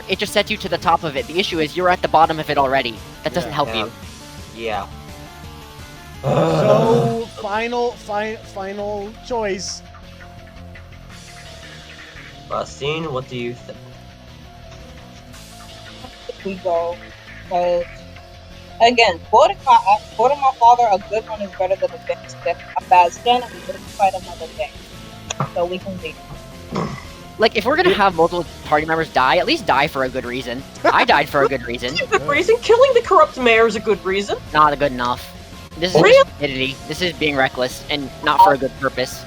it just sets you to the top of it. The issue is you're at the bottom of it already. That doesn't help you. Yeah. So, final choice. Glastine, what do you think? We go. Again, quoting my father, a good run is better than a bad stand, and we will fight another day. So we can leave. Like, if we're gonna have multiple party members die, at least die for a good reason. I died for a good reason. Good reason? Killing the corrupt mayor is a good reason. Not good enough. This is just stupidity. This is being reckless, and not for a good purpose.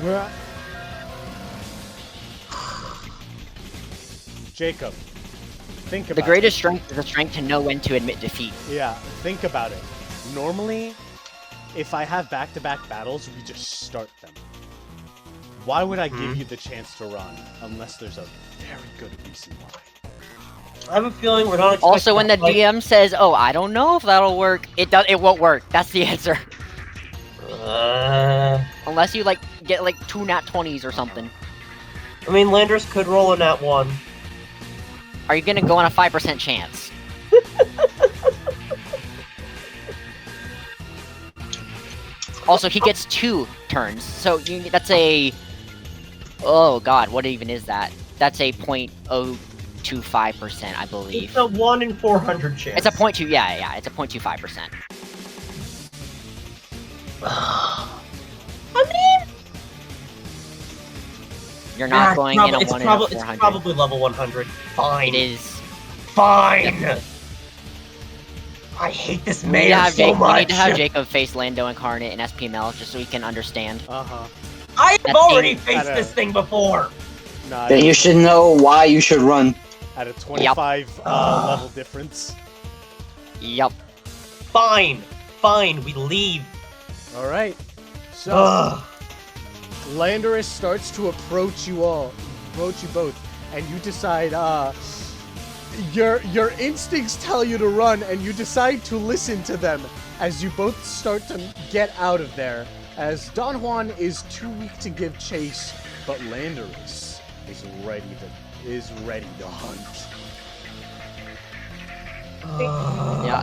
Jacob, think about The greatest strength is the strength to know when to admit defeat. Yeah, think about it. Normally, if I have back-to-back battles, we just start them. Why would I give you the chance to run unless there's a very good reason why? I have a feeling we're not. Also, when the DM says, "Oh, I don't know if that'll work," it won't work. That's the answer. Unless you get 2 nat 20s or something. I mean, Landers could roll a nat 1. Are you gonna go on a 5% chance? Also, he gets 2 turns, so that's a... Oh god, what even is that? That's a 0.025%, I believe. It's a 1 in 400 chance. It's a 0.2, yeah, it's a 0.25%. I mean... You're not going in a 1 in 400. It's probably level 100. Fine. It is. Fine! Yeah. I hate this mayor so much! We need to have Jacob face Lando Incarnate in SPML just so we can understand. I have already faced this thing before! Then you should know why you should run. At a 25 level difference. Yup. Fine. Fine, we leave. Alright. So, Landorus starts to approach you both, and you decide, your instincts tell you to run, and you decide to listen to them as you both start to get out of there, as Don Juan is too weak to give chase, but Landorus is ready to hunt. Yeah,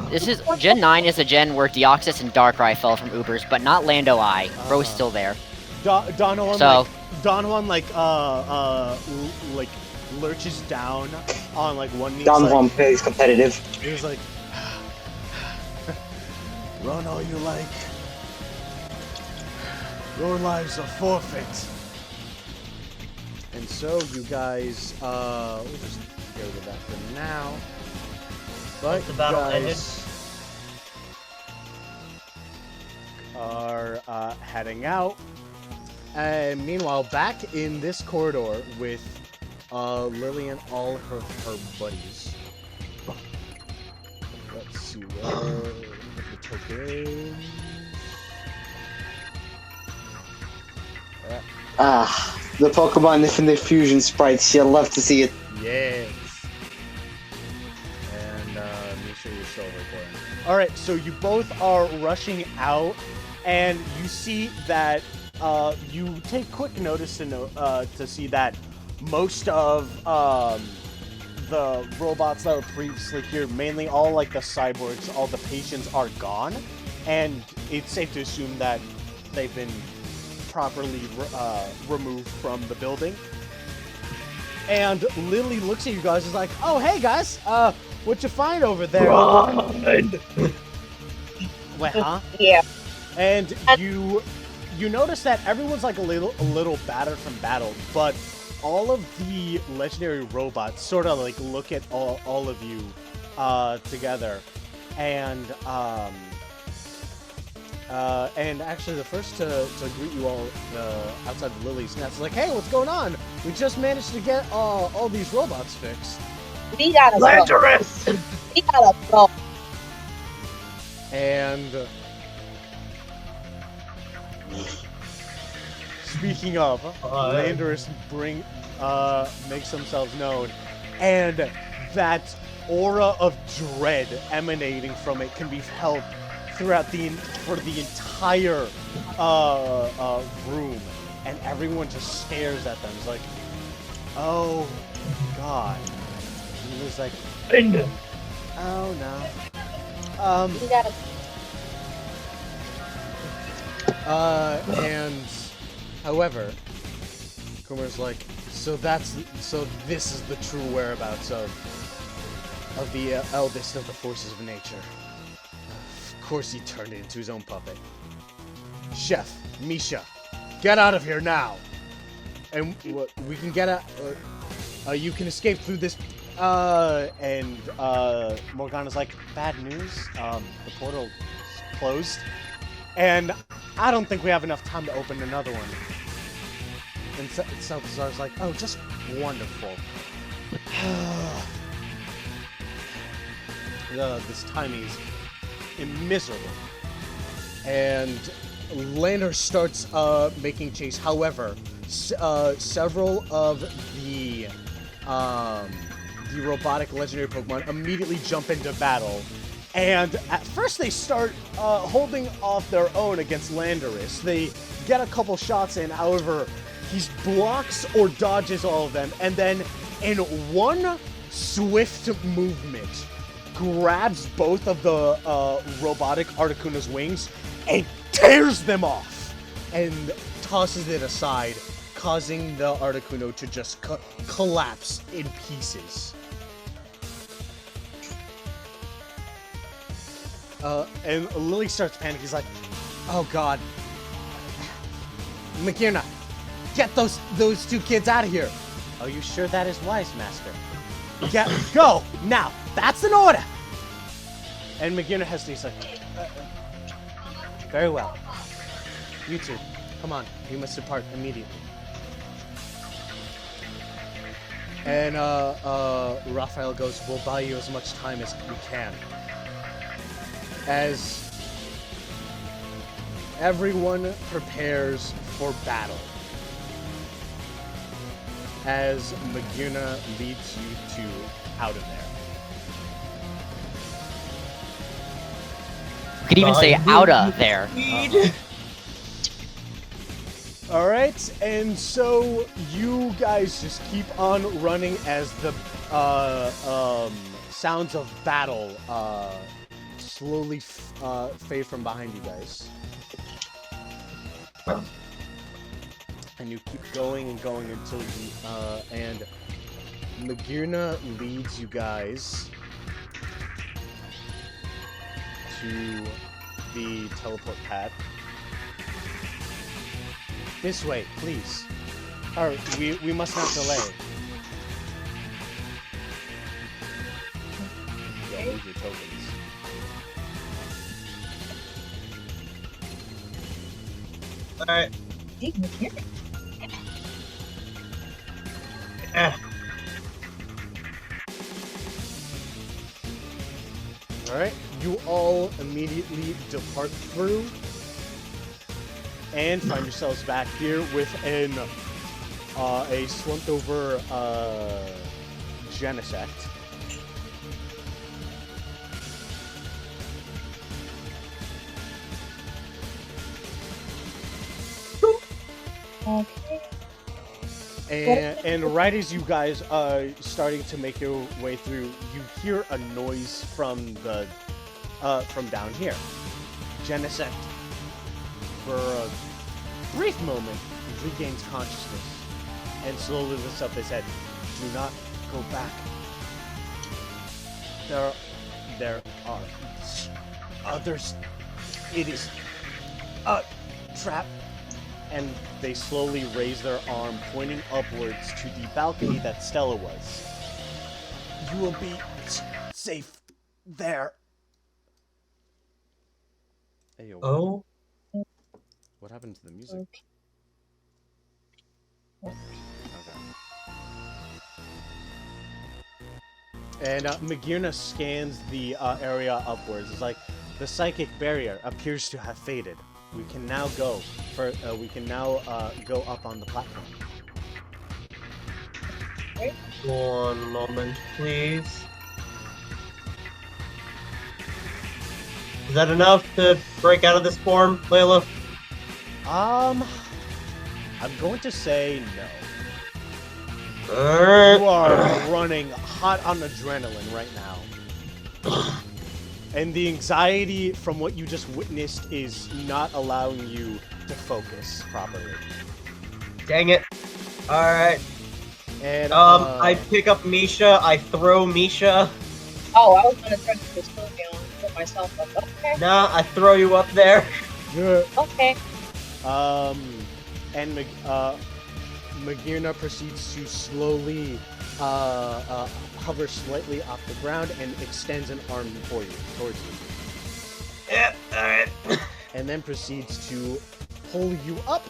Gen 9 is a gen where Deoxys and Darkrai fell from Ubers, but not Lando I. Bro's still there. Don Juan lurches down on one knee. Don Juan plays competitive. He was like, run all you like. Your lives are forfeit. And so you guys, we'll just go with that for now. But the battle ended. Are heading out. And meanwhile, back in this corridor with Lily and all her buddies. Let's see where the token. The Pokemon Infinite Fusion sprites. You'll love to see it. Yes. And Micha, you're still recording. Alright, so you both are rushing out, and you see that you take quick notice to see that most of the robots that were previously here, mainly all the cyborgs, all the patients are gone, and it's safe to assume that they've been properly removed from the building. And Lily looks at you guys and is like, "Oh, hey guys, what you find over there?" Run! Wait, huh? Yeah. And you notice that everyone's a little battered from battle, but all of the legendary robots sort of look at all of you together, and actually the first to greet you all outside of Lily's nest is like, "Hey, what's going on? We just managed to get all these robots fixed." We gotta Landorus! go. We gotta go. And speaking of, Landorus makes themselves known, and that aura of dread emanating from it can be felt throughout the entire room, and everyone just stares at them. It's like, oh god. he was like, Linda. oh no. You gotta. And however, Kumar's like, so this is the true whereabouts of the eldest of the forces of nature. Of course he turned it into his own puppet. Chef, Micha, get out of here now! And we can get out, you can escape through this, and Morgana's like, bad news, the portal's closed, and I don't think we have enough time to open another one. And Salazar's like, oh, just wonderful. This timing is miserable. And Lander starts making chase. However, several of the robotic legendary Pokemon immediately jump into battle. And at first they start holding off their own against Landorus. They get a couple shots in, however, he blocks or dodges all of them, and then in one swift movement, grabs both of the robotic Articuno's wings and tears them off, and tosses it aside, causing the Articuno to just collapse in pieces. And Lily starts panicking. He's like, oh god. Makirna, get those two kids out of here. Are you sure that is wise, Master? Go! Now! That's an order! And Makirna hesitates like, very well. You two, come on. We must depart immediately. And Raphael goes, we'll buy you as much time as we can. As everyone prepares for battle. As Makirna leads you two out of there. You could even say Auta there. Alright, and so you guys just keep on running as the sounds of battle slowly fade from behind you guys. And you keep going and going until you, and Makirna leads you guys to the teleport pad. This way, please. Or, we must not delay. Yeah, lose your tokens. Alright. Alright, you all immediately depart through and find yourselves back here with a slumped over Genesect. Okay. And right as you guys are starting to make your way through, you hear a noise from the from down here. Genesect, for a brief moment, regains consciousness and slowly lifts up his head. Do not go back. There are others. It is a trap. And they slowly raise their arm, pointing upwards to the balcony that Stella was. You will be safe there. Hey, Oh? What happened to the music? Okay. And Makirna scans the area upwards. It's like, the psychic barrier appears to have faded. We can now go go up on the platform. One moment, please. Is that enough to break out of this form, Layla? I'm going to say no. You are running hot on adrenaline right now. And the anxiety from what you just witnessed is not allowing you to focus properly. Dang it. Alright. And, I pick up Micha, I throw Micha. Oh, I was gonna turn to this movie and put myself up. Okay. Nah, I throw you up there. Okay. And Magirna proceeds to slowly hover slightly off the ground and extends an arm towards you. Yeah, alright. And then proceeds to pull you up.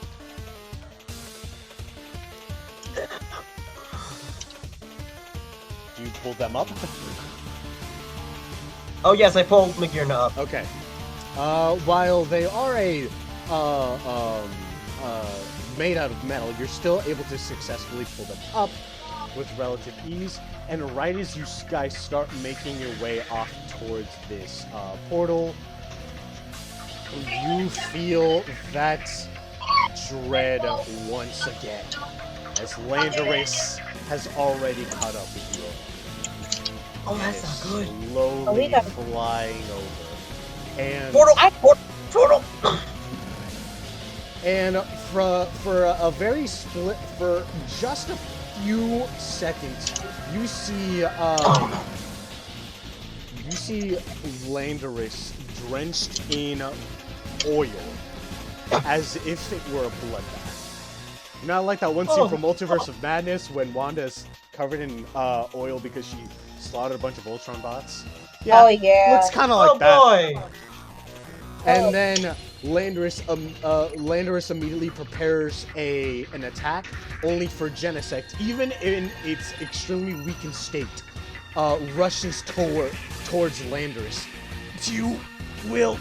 Do you pull them up? Oh yes, I pulled Magirna up. Okay. While they are made out of metal, you're still able to successfully pull them up with relative ease. And right as you guys start making your way off towards this portal, you feel that dread once again, as Landorus has already caught up with you. Oh, that's not good. Slowly flying over. And Portal! And for a very for just a few seconds, you see Landorus drenched in oil, as if it were a bloodbath. Not like that one scene from Multiverse of Madness when Wanda's covered in oil because she slaughtered a bunch of Ultron bots. Yeah, Oh yeah. looks kind of like that. Oh boy! And then Landorus immediately prepares an attack, only for Genesect, even in its extremely weakened state, rushes towards Landorus. You will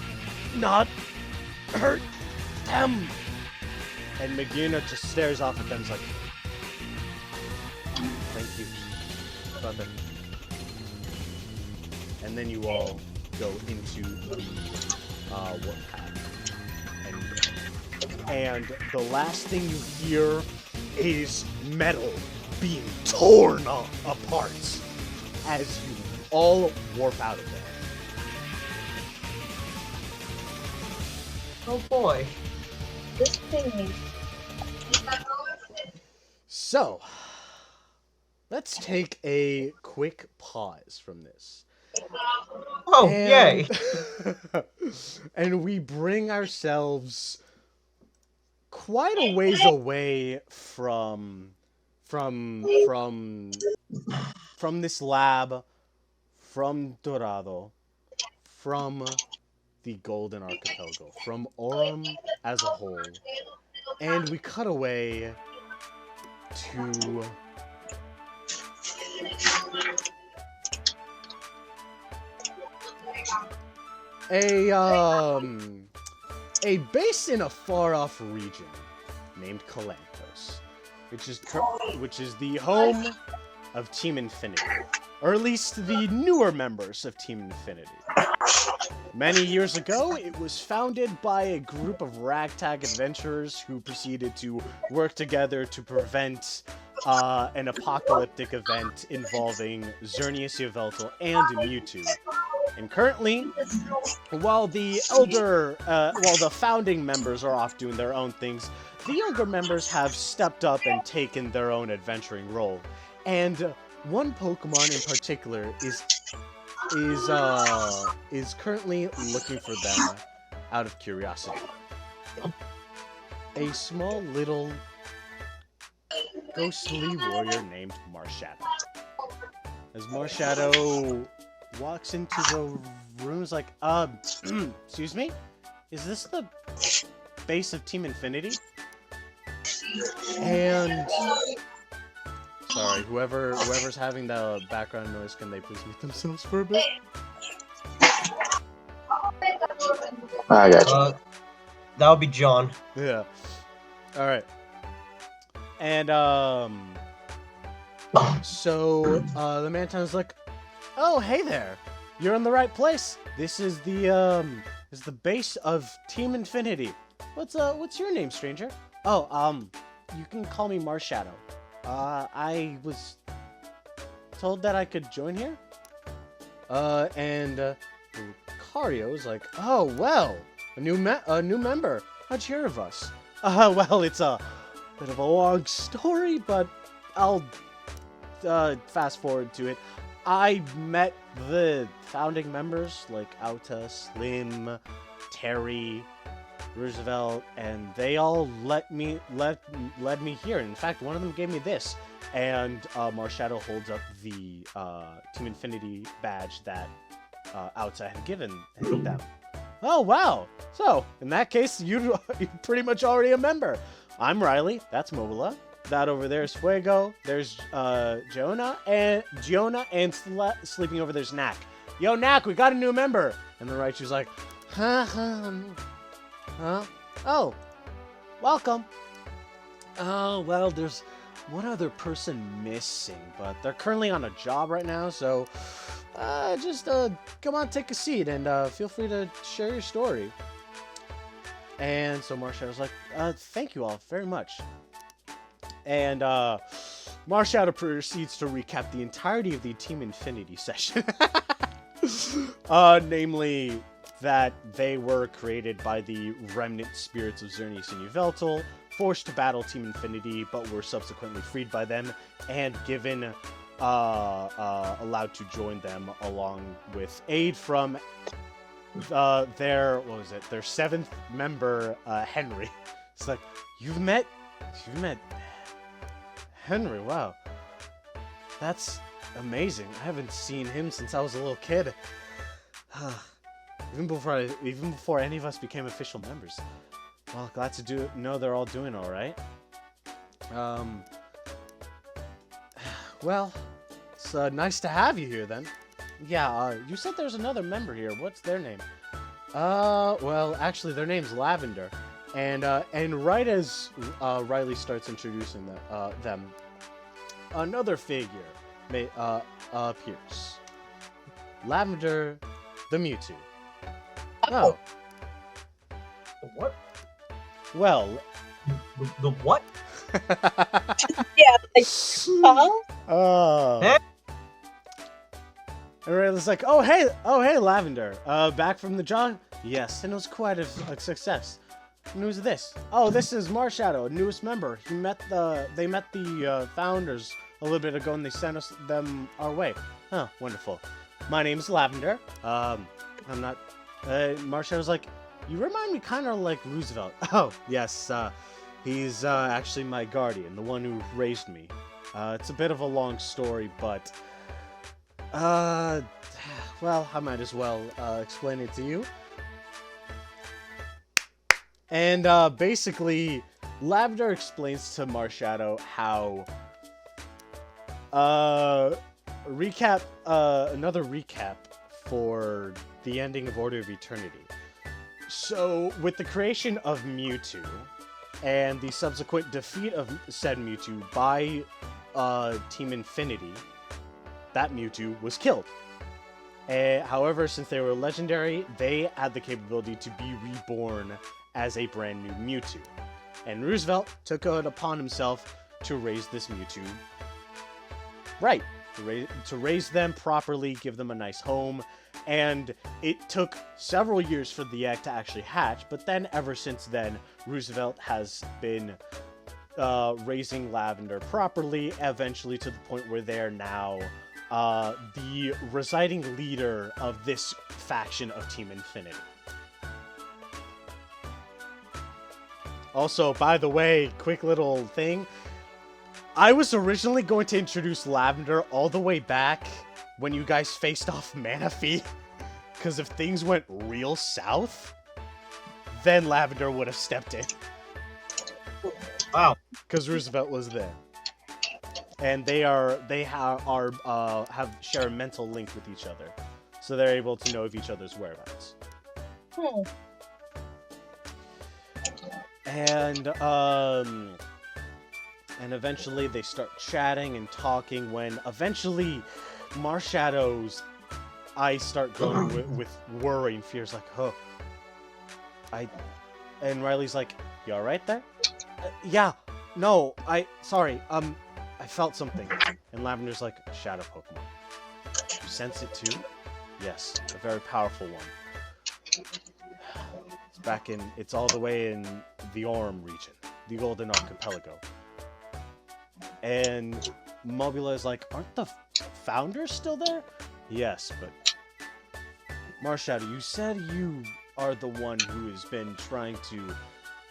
not hurt them. And Magirna just stares off at them, like, thank you, brother. And then you all go into the warp path. And the last thing you hear is metal being torn apart as you all warp out of there. Oh boy. This thing. So, let's take a quick pause from this. Oh, yay! And we bring ourselves quite a ways away from this lab, from Dorado, from the Golden Archipelago, from Aurum as a whole. And we cut away to a base in a far-off region named Calanthos, which is the home of Team Infinity, or at least the newer members of Team Infinity. Many years ago, it was founded by a group of ragtag adventurers who proceeded to work together to prevent an apocalyptic event involving Xerneas Yveltal and Mewtwo. And currently, while the founding members are off doing their own things, the younger members have stepped up and taken their own adventuring role. And one Pokemon in particular is currently looking for them out of curiosity. A small little ghostly warrior named Marshadow. As Marshadow walks into the room, is like, excuse me? Is this the base of Team Infinity? And sorry, whoever's having the background noise, can they please mute themselves for a bit? I got you. That would be John. Yeah. Alright. And, so, the Manton's like, oh, hey there. You're in the right place. This is the base of Team Infinity. What's your name, stranger? Oh, you can call me Marshadow. I was told that I could join here. And Cario's like, oh, well, a new member. How'd you hear of us? Well, it's a bit of a long story, but I'll fast forward to it. I met the founding members like Auta, Slim, Terry, Roosevelt, and they all led me here. In fact, one of them gave me this, and Marshadow holds up the Team Infinity badge that Auta had given them. Oh wow! So in that case, you're pretty much already a member. I'm Riley. That's Mola. That over there is Fuego. There's Giona and sleeping over there's Knack. Yo, Knack, we got a new member. And the Raichu's like, huh? Oh, welcome. Oh, well, there's one other person missing, but they're currently on a job right now, so just come on, take a seat, and feel free to share your story. And so Marshall's like, thank you all very much. And Marshadow proceeds to recap the entirety of the Team Infinity session. Namely, that they were created by the remnant spirits of Xerneas and Yveltal, forced to battle Team Infinity, but were subsequently freed by them, and given, allowed to join them along with aid from their 7th member, Henry. It's like, you've met Henry, wow. That's amazing. I haven't seen him since I was a little kid. Even before any of us became official members. Well, glad to know they're all doing all right. Well, it's nice to have you here then. Yeah, you said there's another member here. What's their name? Well, actually, their name's Lavender. And right as Riley starts introducing them, another figure appears. Lavender, the Mewtwo. Oh. The what? Well. The what? Yeah, like, huh? Oh. Eh? And Riley's like, oh hey, Lavender. Back from the job? Yes, and it was quite a success. And who's this? Oh, this is Marshadow, newest member. They met the founders a little bit ago, and they sent them our way. Oh, wonderful. My name's Lavender. I'm not. Marshall's like, you remind me kind of like Roosevelt. Oh, yes. He's actually my guardian, the one who raised me. It's a bit of a long story, but well, I might as well explain it to you. And basically, Lavender explains to Marshadow how another recap for the ending of Order of Eternity. So, with the creation of Mewtwo and the subsequent defeat of said Mewtwo by Team Infinity, that Mewtwo was killed. However, since they were legendary, they had the capability to be reborn as a brand new Mewtwo. And Roosevelt took it upon himself to raise this Mewtwo right. To raise them properly, give them a nice home, and it took several years for the egg to actually hatch, but then ever since then, Roosevelt has been raising Lavender properly, eventually to the point where they're now the residing leader of this faction of Team Infinity. Also, by the way, quick little thing, I was originally going to introduce Lavender all the way back when you guys faced off Manaphy, because if things went real south, then Lavender would have stepped in. Wow. Because Roosevelt was there. And they share a mental link with each other, so they're able to know of each other's whereabouts. And eventually they start chatting and talking when eventually Marshadow's eyes start going with worry and fears, like, oh, and Riley's like, you alright there? Yeah, no, sorry, I felt something. And Lavender's like, a shadow Pokemon. You sense it too? Yes, a very powerful one. It's all the way in the Orem region, the Golden Archipelago. And Mobula is like, aren't the founders still there? Yes, but... Marshadow, you said you are the one who has been trying to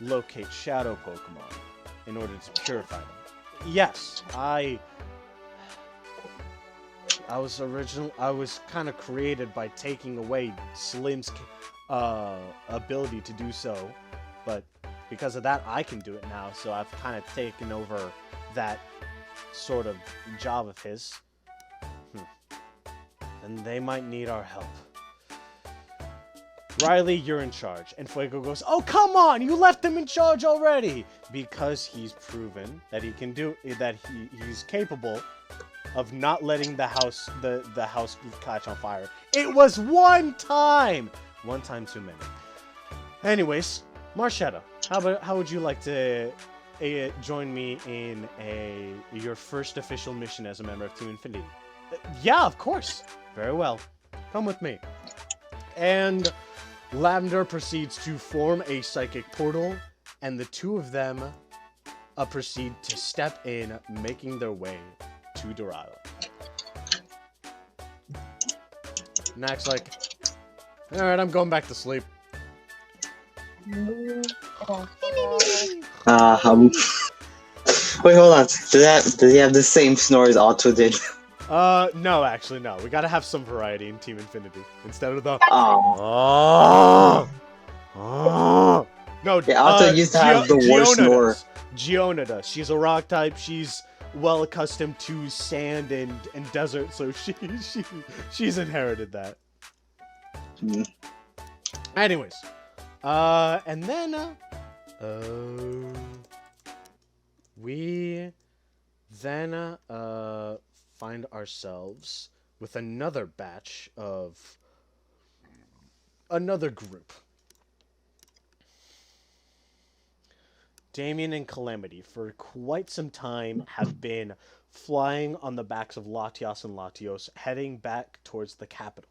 locate shadow Pokemon in order to purify them. Yes, I was kind of created by taking away Slim's ability to do so, but because of that, I can do it now. So I've kind of taken over that sort of job of his. And they might need our help. Riley, you're in charge. And Fuego goes, oh, come on! You left him in charge already! Because he's proven that he can do, that he's capable of not letting the house catch on fire. It was one time! One time too many. Anyways, Marshadow, how would you like to join me in your first official mission as a member of Team Infinity? Yeah, of course. Very well. Come with me. And Lavender proceeds to form a psychic portal, and the two of them proceed to step in, making their way to Dorado. Nax like, alright, I'm going back to sleep. Wait, hold on. Does he have the same snore as Auta did? No, actually, no. We gotta have some variety in Team Infinity. Instead of the... No, yeah, Auta used to have the worst snore. Giona does. She's a rock type. She's well accustomed to sand and desert, so she's inherited that. Anyways, and then we then find ourselves with another batch of another group. Damien and Calamity, for quite some time, have been flying on the backs of Latios and Latios, heading back towards the capital.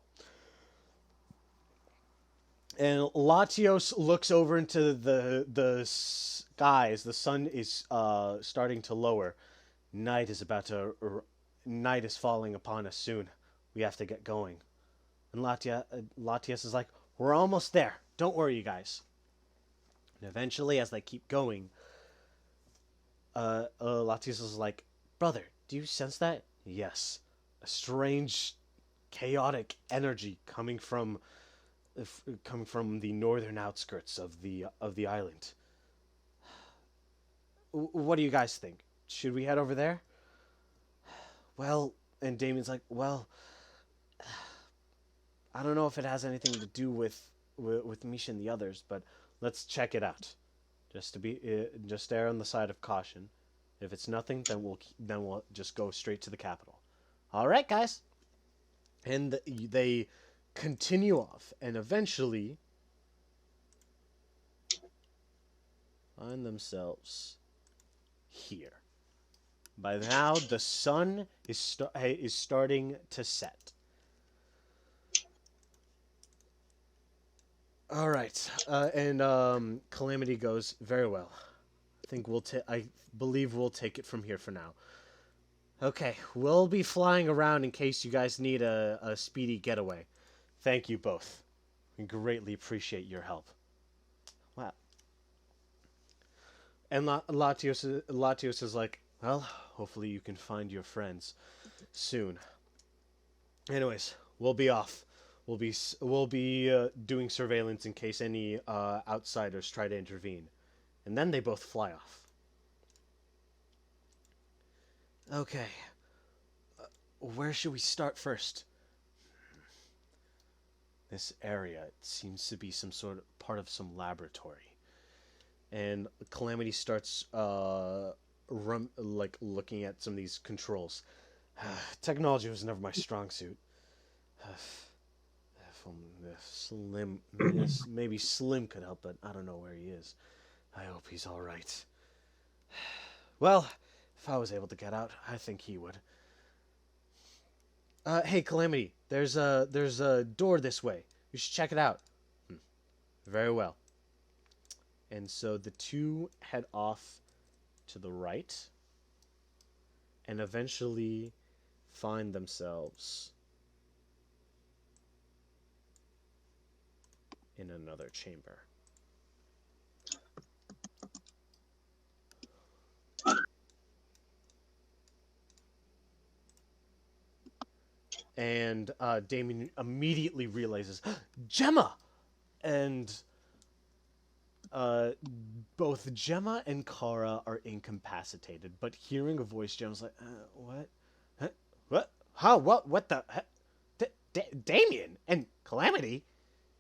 And Latios looks over into the skies. The sun is starting to lower. Night is falling upon us soon. We have to get going. And Latios is like, we're almost there. Don't worry, you guys. And eventually, as they keep going, Latios is like, brother, do you sense that? Yes. A strange, chaotic energy coming from the northern outskirts of the island. What do you guys think? Should we head over there? Well, and Damien's like, well, I don't know if it has anything to do with Micha and the others, but let's check it out. Just err on the side of caution. If it's nothing, then we'll just go straight to the capital. All right, guys. And they continue off, and eventually find themselves here. By now, the sun is starting to set. All right, and Calamity goes, very well. I believe we'll take it from here for now. Okay, we'll be flying around in case you guys need a speedy getaway. Thank you both. We greatly appreciate your help. Wow. And Latios is like, well, hopefully you can find your friends soon. Anyways, we'll be off. We'll be doing surveillance in case any outsiders try to intervene. And then they both fly off. Okay. Where should we start first? This area, it seems to be some sort of part of some laboratory. And Calamity starts looking at some of these controls. Technology was never my strong suit. Maybe Slim could help, but I don't know where he is. I hope he's all right. Well, if I was able to get out, I think he would. Hey, Calamity, there's a door this way. You should check it out. Very well. And so the two head off to the right and eventually find themselves in another chamber. And Damien immediately realizes, Gemma! And both Gemma and Kara are incapacitated, but hearing a voice, Gemma's like, what? Huh? What? How? What the? Damien and Calamity?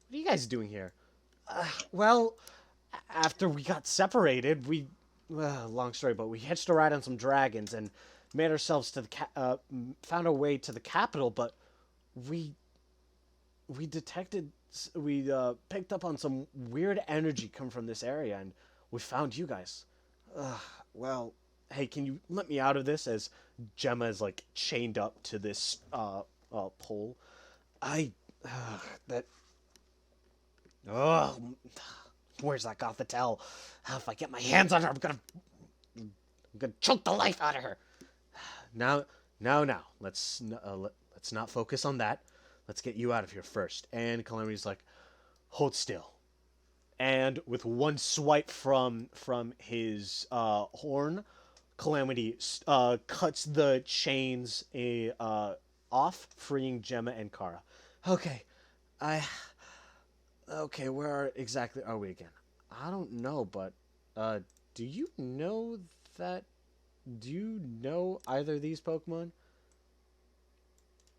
What are you guys doing here? Well, after we got separated, we, long story, but we hitched a ride on some dragons and made ourselves to the found our way to the capital, but we detected, we picked up on some weird energy come from this area, and we found you guys. Well, hey, can you let me out of this? As Gemma is like chained up to this pole. Where's that Gothitelle? If I get my hands on her, I'm gonna choke the life out of her. Now, let's not focus on that. Let's get you out of here first. And Calamity's like, hold still. And with one swipe from his horn, Calamity cuts the chains off, freeing Gemma and Kara. Okay, where exactly are we again? I don't know, but do you know that? Do you know either of these Pokemon?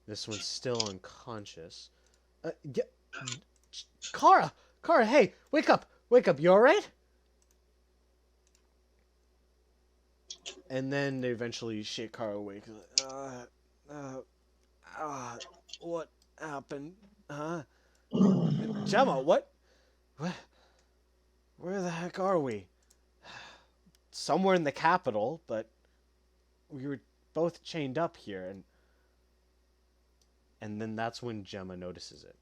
This one's still unconscious. Yeah, Kara, hey, wake up, you alright? And then they eventually shake Kara awake. What happened? Huh? Gemma, what? Where the heck are we? Somewhere in the capital, but we were both chained up here, and then that's when Gemma notices it.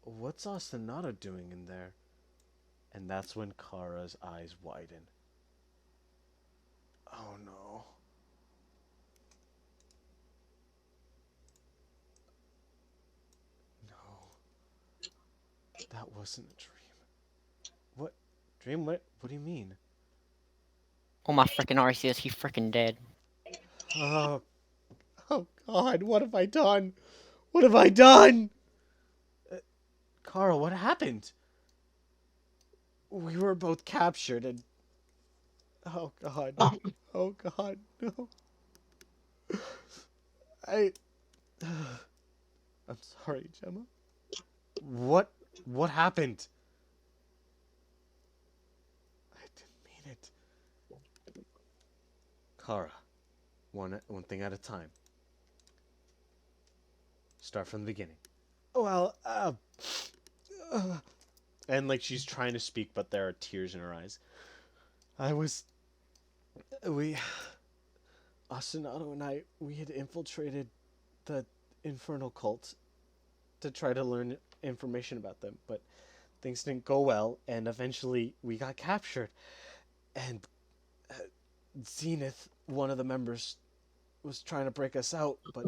What's Ostinato doing in there? And that's when Kara's eyes widen. Oh no. No. That wasn't a dream. What? Dream? What do you mean? Oh my freaking Arceus, he's freaking dead. Oh God, what have I done? What have I done? Carl, what happened? We were both captured and... Oh God. Oh God, no. I'm sorry, Gemma. What happened? I didn't mean it. Kara, one thing at a time. Start from the beginning. Well, and like she's trying to speak, but there are tears in her eyes. Ostinato and I, we had infiltrated the infernal cult to try to learn information about them, but things didn't go well, and eventually we got captured. And Zenith, one of the members, was trying to break us out, but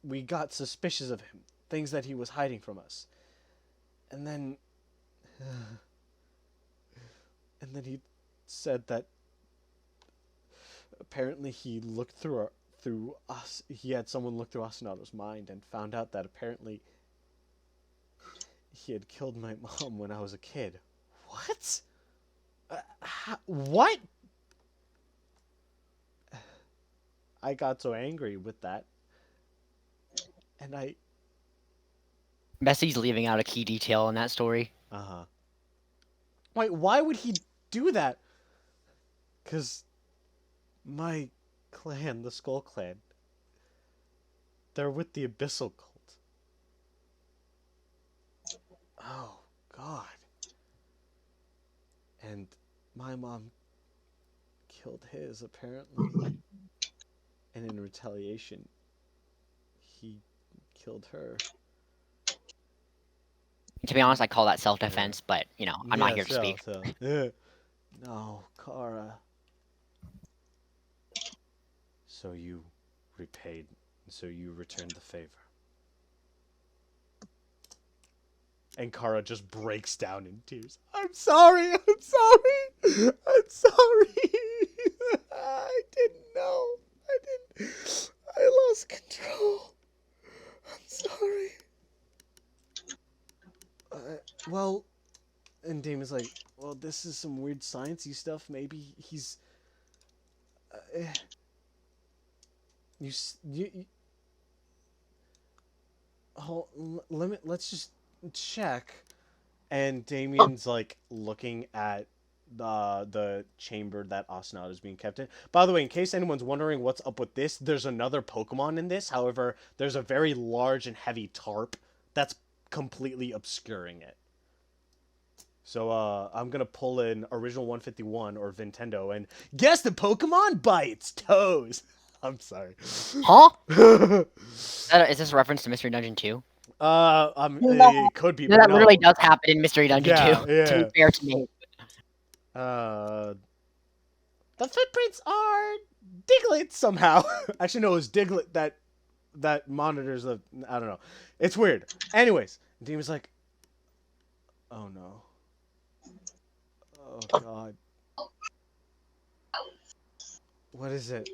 we got suspicious of him, things that he was hiding from us. And then he said that apparently he looked through us. He had someone look through Ostinato's mind and found out that apparently he had killed my mom when I was a kid. What? What? I got so angry with that. And Bessie's leaving out a key detail in that story. Uh-huh. Wait, why would he do that? 'Cause my clan, the Skull Clan, they're with the Abyssal Cult. Oh, God. And my mom killed his, apparently. And in retaliation, he killed her. To be honest, I call that self-defense, but, you know, I'm not here to speak. No, Kara. So you repaid, so you returned the favor. And Kara just breaks down in tears. I'm sorry, I'm sorry, I'm sorry. I didn't know. I lost control. I'm sorry. Well, and Damon's like, well, this is some weird sciencey stuff. Maybe he's. Let's just check. And Damien's like looking at the chamber that Ostinato is being kept in. By the way, in case anyone's wondering what's up with this, there's another Pokemon in this. However, there's a very large and heavy tarp that's completely obscuring it. So I'm gonna pull in original 151 or Nintendo and guess the Pokemon by its toes. I'm sorry. Huh? Is this a reference to Mystery Dungeon 2? It could be. No, that literally does happen in Mystery Dungeon 2. Yeah. To be fair to me. The footprints are Diglett somehow. Actually, no, it's Diglett that monitors the. I don't know. It's weird. Anyways, Demon's like, oh no. Oh god. What is it?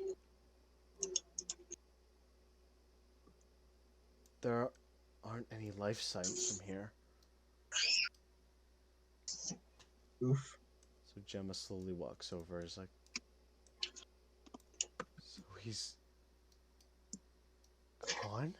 There aren't any life signs from here. Oof. So Gemma slowly walks over. Is like, so he's gone?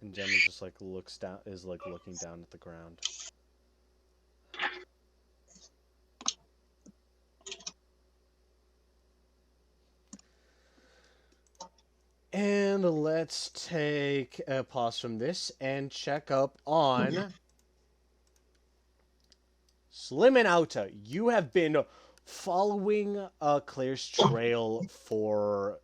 And Gemma just like looks down, is like looking down at the ground. And let's take a pause from this and check up on Slim and Auta. You have been following Claire's trail for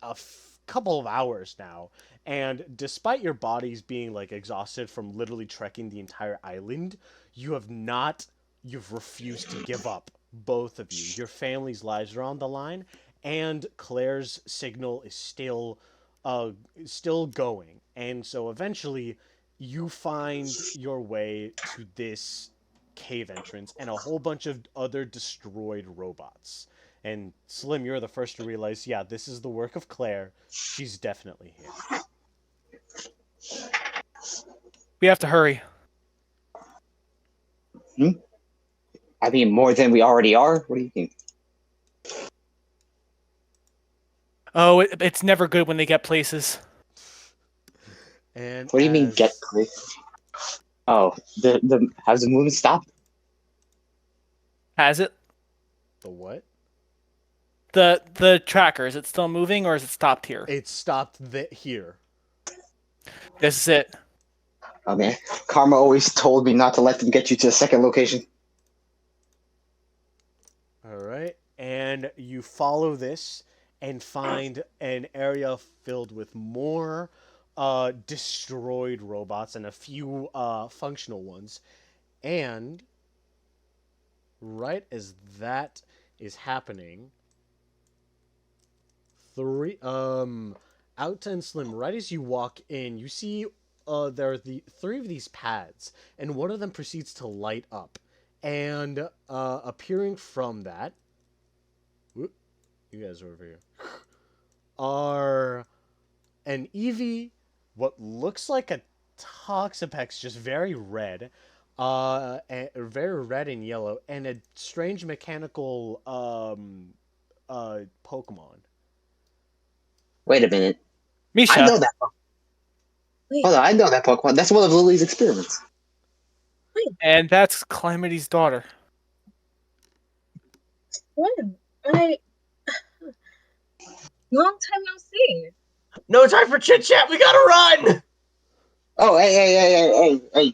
a couple of hours now, and despite your bodies being like exhausted from literally trekking the entire island, you've refused to give up. Both of you, your family's lives are on the line, and Claire's signal is still going. And so eventually you find your way to this cave entrance and a whole bunch of other destroyed robots. And Slim, you're the first to realize, yeah, this is the work of Claire. She's definitely here. We have to hurry. I mean, more than we already are? What do you think? Oh, it's never good when they get places. And what do you mean get quick? Oh, has the movement stopped? Has it? The what? The tracker, is it still moving or is it stopped here? It stopped here. This is it. Oh man, Karma always told me not to let them get you to the second location. Alright, and you follow this and find an area filled with more destroyed robots and a few functional ones. And right as that is happening, Auta and Slim, right as you walk in, you see there are the three of these pads, and one of them proceeds to light up. And appearing from that, whoop, you guys are over here, are an Eevee, what looks like a Toxapex, just very red, very red and yellow, and a strange mechanical Pokemon. Wait a minute. Micha. I know that Pokemon. Hold on, I know that Pokemon. That's one of Lily's experiments. And that's Calamity's daughter. When? Long time no see. No time for chit chat. We gotta run. Oh, hey.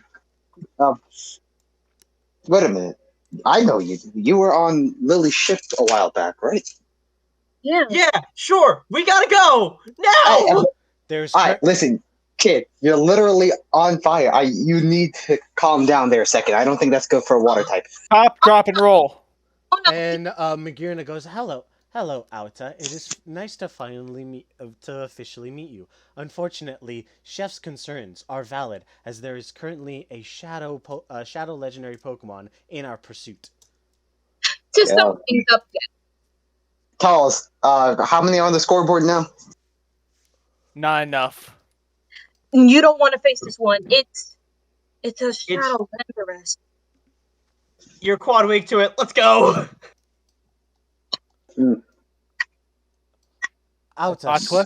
Wait a minute. I know you. You were on Lily's ship a while back, right? Yeah. Yeah, sure. We gotta go now. There's Alright, listen, kid. You're literally on fire. You need to calm down there a second. I don't think that's good for a water type. Top, drop, and roll. Oh no. and Magirna goes, "Hello, Auta. It is nice to finally officially meet you. Unfortunately, Chef's concerns are valid as there is currently a shadow legendary Pokemon in our pursuit." To Yeah. sum things up, Tell us, how many are on the scoreboard now? Not enough. you don't want to face this one. It's a shadow Lenderess. You're quad weak to it. Let's go. Auta. Aqua,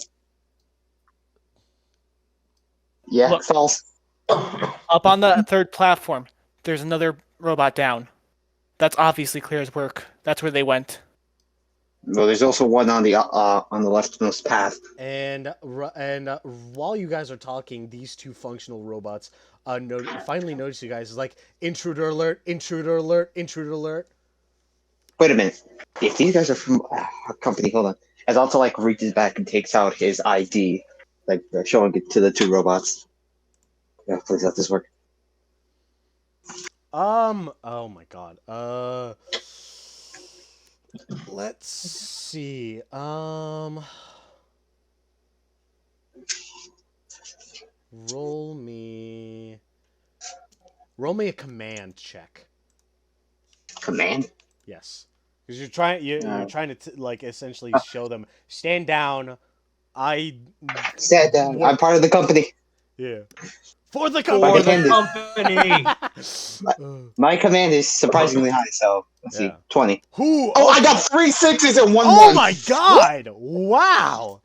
Yeah, Look. false. up on the third platform, there's another robot down. That's obviously Claire's work. That's where they went. Well, there's also one on the leftmost path. And while you guys are talking, these two functional robots finally notice you guys. It's like, intruder alert, intruder alert, intruder alert. Wait a minute. If these guys are from our company, hold on. As also like reaches back and takes out his ID, like showing it to the two robots. Yeah, please let this work. Oh my god. Let's see. Roll me a command check. Command? Yes. Because you're trying to like essentially show them, stand down. Stand down. I'm part of the company. Yeah. For the For company. the company. My command is surprisingly high, so let's see. Yeah. 20. Who? Oh, I got 3 6s and 1 Oh 1. my god! Wow!